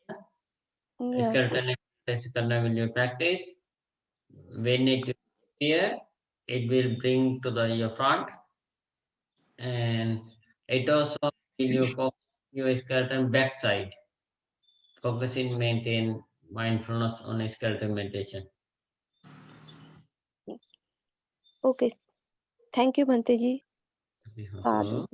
Yes. Skeleton exercise will you practice? When it appear, it will bring to your front, and it also will you focus your skeleton backside. Focusing maintain mindfulness on skeleton meditation. Okay. Thank you, Bhante ji. Sadhu.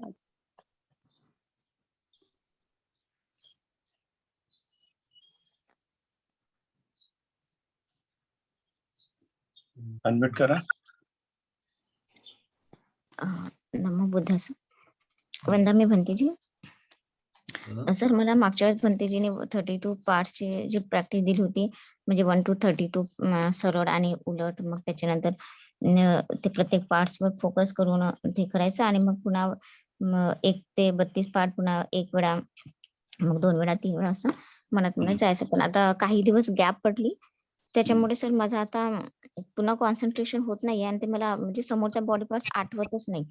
Unmute करा. नमो Buddhas. वंदा मी भंतेजी. Sir मला मागच्या वेळेस भंतेजीने 32 पार्ट्सची जी practice दिली होती, म्हणजे 1 to 32 सरळ आणि उलट, मग त्याच्यानंतर ते प्रत्येक पार्ट्सवर फोकस करून ते करायचं आणि मग पुन्हा 1 ते 32 पार्ट पुन्हा 1 वेळा, मग 2 वेळा, 3 वेळा असं म्हणत जायचं. पण आता काही दिवस गॅप पडली, त्याच्यामुळे सर माझं आता पुन्हा कॉन्सन्ट्रेशन होत नाहीये आणि ते मला म्हणजे समोरचा बॉडी पार्ट्स आठवतच नाही.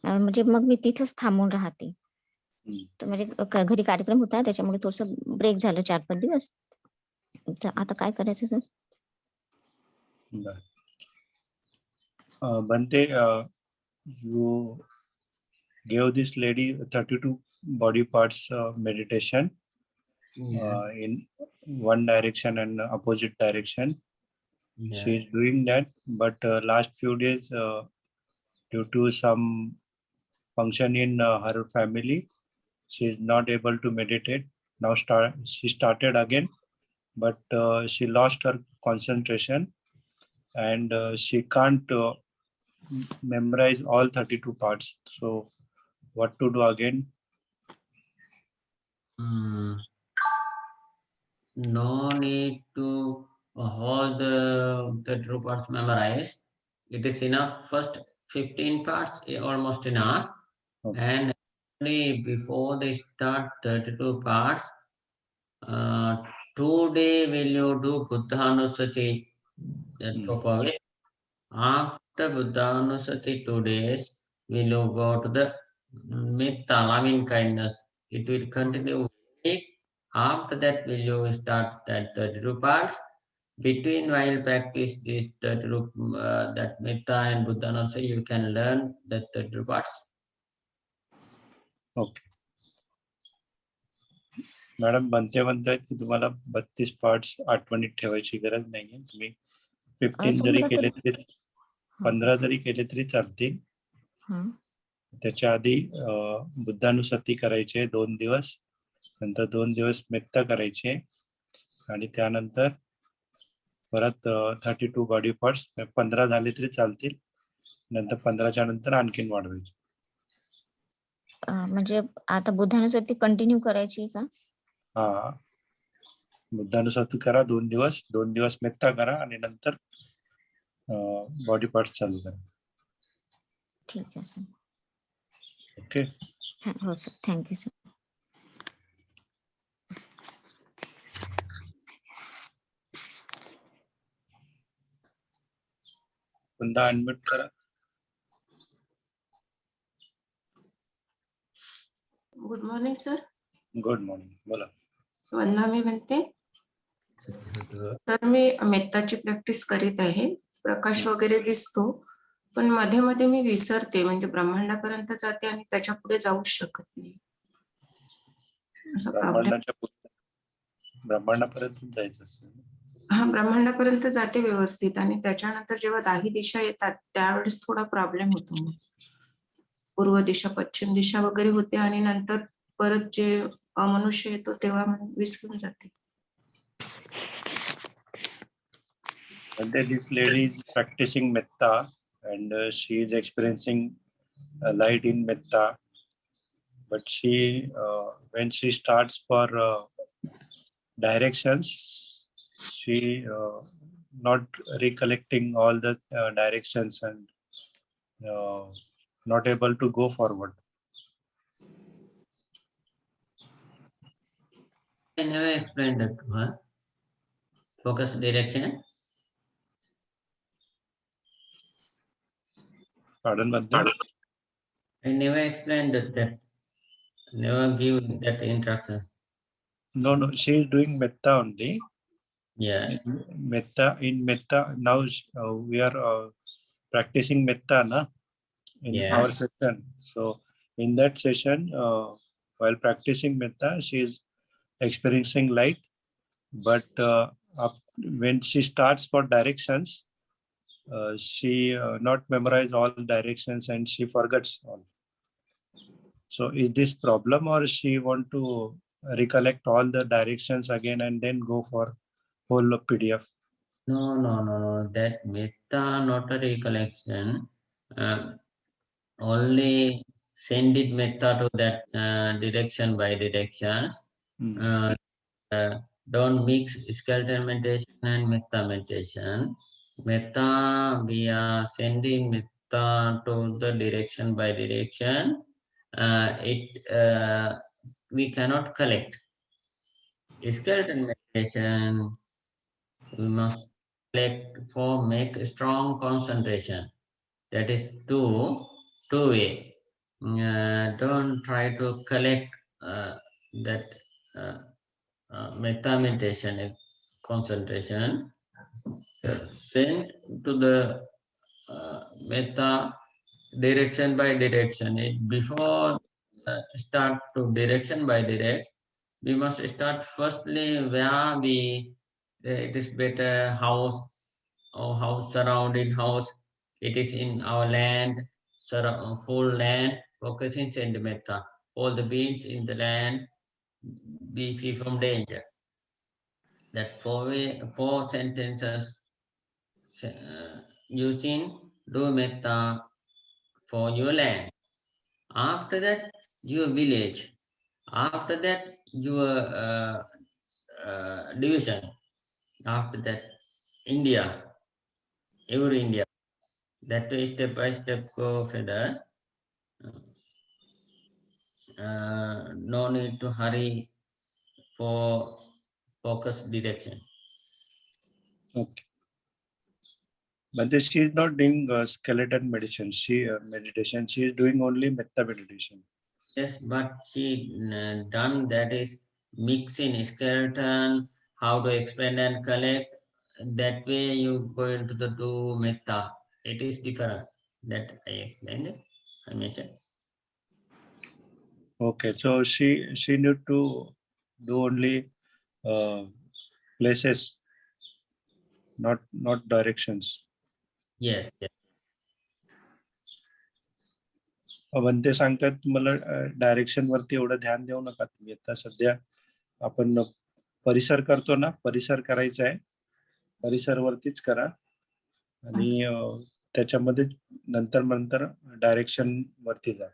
म्हणजे मग मी तिथंच थांबून राहते. तर म्हणजे घरी कार्यक्रम होता, त्याच्यामुळे थोडंसं ब्रेक झालं 4-5 दिवस. तर आता काय करायचं sir? Bante, you gave this lady 32 body parts meditation in one direction and opposite direction. She is doing that, but last few days, due to some function in her family, she is not able to meditate. Now she started again, but she lost her concentration and she can't memorize all 32 parts. So what to do again? No need to hold the true parts memorized. It is enough. First 15 parts almost enough. Okay. And actually before they start 32 parts, today will you do Buddhanusati, the top of it. After Buddhanusati 2 days, will you go to the Metta, loving kindness. It will continue. After that, will you start that 32 parts? Between while practice this 32, that Metta and Buddhanusati, you can learn that 32 parts. Okay. Madam बनते म्हणतायत की तुम्हाला 32 parts आठवणीत ठेवायची गरज नाहीये. तुम्ही 15 जरी केले तरी 15 जरी केले तरी चालतील. त्याच्या आधी बुद्धानुसती करायचे 2 दिवस, नंतर 2 दिवस मेत्ता करायचे आणि त्यानंतर परत 32 बॉडी पार्ट्स 15 झाले तरी चालतील. नंतर 15च्या नंतर आणखीन वाढवायचे. म्हणजे आता बुद्धानुसती कंटिन्यू करायची का? हा, बुद्धानुसती करा 2 दिवस मेत्ता करा आणि नंतर बॉडी पार्ट्स चालू करा. ठीक आहे सर. ओके. हो सर, थँक्यू सर. पुन्हा अनम्यूट करा. Good morning sir. Good morning, बोला. वंदना मी म्हणते. तर मी मेत्ताची प्रॅक्टिस करीत आहे. प्रकाश वगैरे दिसतो, पण मध्ये मध्ये मी विसरते, म्हणजे ब्रह्मांडापर्यंत जाते आणि त्याच्या पुढे जाऊ शकत नाही. ब्रह्मांडापर्यंत जायचं असेल. हा, ब्रह्मांडापर्यंत जाते व्यवस्थित आणि त्याच्यानंतर जेव्हा 10 दिशा येतात त्यावेळेस थोडा प्रॉब्लेम होतो. मग पूर्व दिशा, पश्चिम दिशा वगैरे होते आणि नंतर परत जे अमनुष्य येतो तेव्हा विसरून जाते. This lady is practicing metta and she is experiencing light in metta, but she when she starts for directions, she not recollecting all the directions and not able to go forward. I never explained that to her. Focus direction. Pardon, Bante? I never explained that. Never give that instruction. No, she is doing metta only. Yes. In metta now we are practicing metta na in our session. So in that session, while practicing metta, she is experiencing light, but when she starts for directions, she not memorize all directions and she forgets all. So is this problem, or she want to recollect all the directions again and then go for whole PDF? No. That metta not a recollection. Only send it metta to that direction by direction. Don't mix skeleton meditation and metta meditation. Metta, we are sending metta to the direction by direction. We cannot collect. Skeleton meditation, we must collect for make strong concentration. That is two-way. Don't try to collect that metta meditation concentration. Send to the metta direction by direction. Before start to direction by direction, we must start firstly where it is better house or house surrounding house. It is in our land, full land, focusing in the metta. All the beings in the land be free from danger. That four sentences using do metta for your land. After that, your village. After that, your division. After that, India, every India. That way, step by step, go further. No need to hurry for focus direction. Okay. But she is not doing skeleton meditation. Meditation. She is doing only metta meditation. Yes, but she done that is mixing skeleton, how to expand and collect. That way you go into the do metta. It is different. That I explained. I mentioned. Okay, so she need to do only places, not directions. Yes. ते सांगतात तुम्हाला direction वरती एवढं ध्यान देऊ नका तुम्ही. आता सध्या आपण परिसर करतो ना, परिसर करायचा आहे, परिसर वरतीच करा आणि त्याच्यामध्ये नंतर डायरेक्शन वरती जा.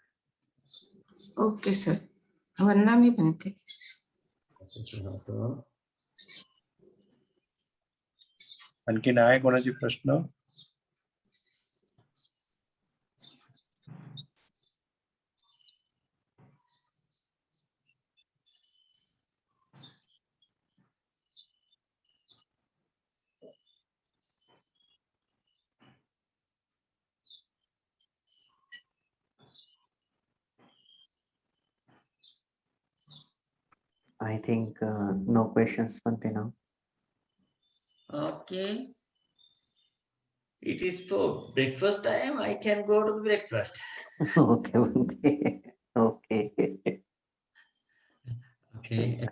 ओके सर, वंदना मी म्हणते. आणखीन आहे कोणाची प्रश्न? I think no questions, Bhante, now. Okay. It is for breakfast time. I can go to the breakfast. Okay, Bhante. Okay. Okay.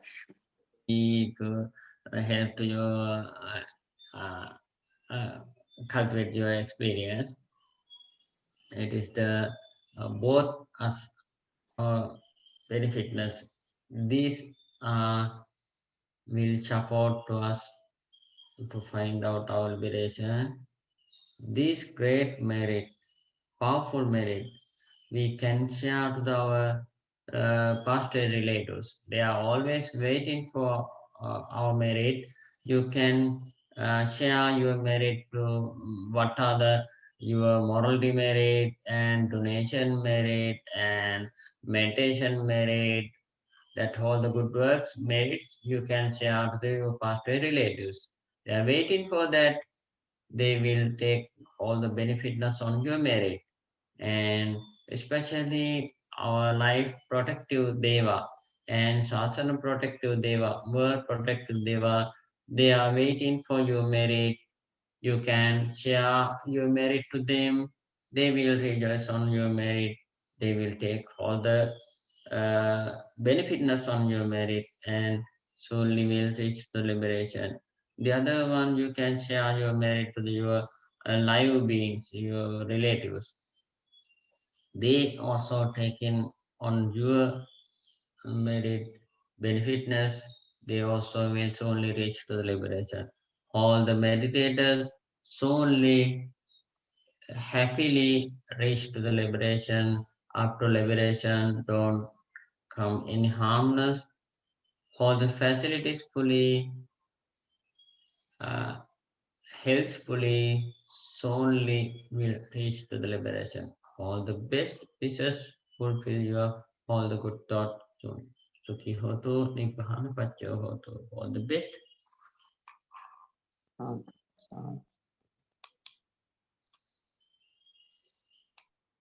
We help to your cultivate your experience. It is the both us benefitness. These will support to us to find out our liberation. This great merit, powerful merit, we can share to our past relatives. They are always waiting for our merit. You can share your merit to what are your moral demerit and donation merit and meditation merit. That all the good works, merits, you can share to your past relatives. They are waiting for that. They will take all the benefitness on your merit. And especially our life protective Deva and Sasana protective Deva, world protective Deva, they are waiting for your merit. You can share your merit to them. They will rejoice on your merit. They will take all the benefitness on your merit and solely will reach the liberation. The other one, you can share your merit to your live beings, your relatives. They also taken on your merit benefitness. They also will solely reach to the liberation. All the meditators solely happily reach to the liberation after liberation don't come in harmless. For the facilities fully, healthfully, solely will reach to the liberation. All the best wishes fulfill your all the good thought soon. Sukhi hoto, nibbana paccho hoto. All the best. शांत शांत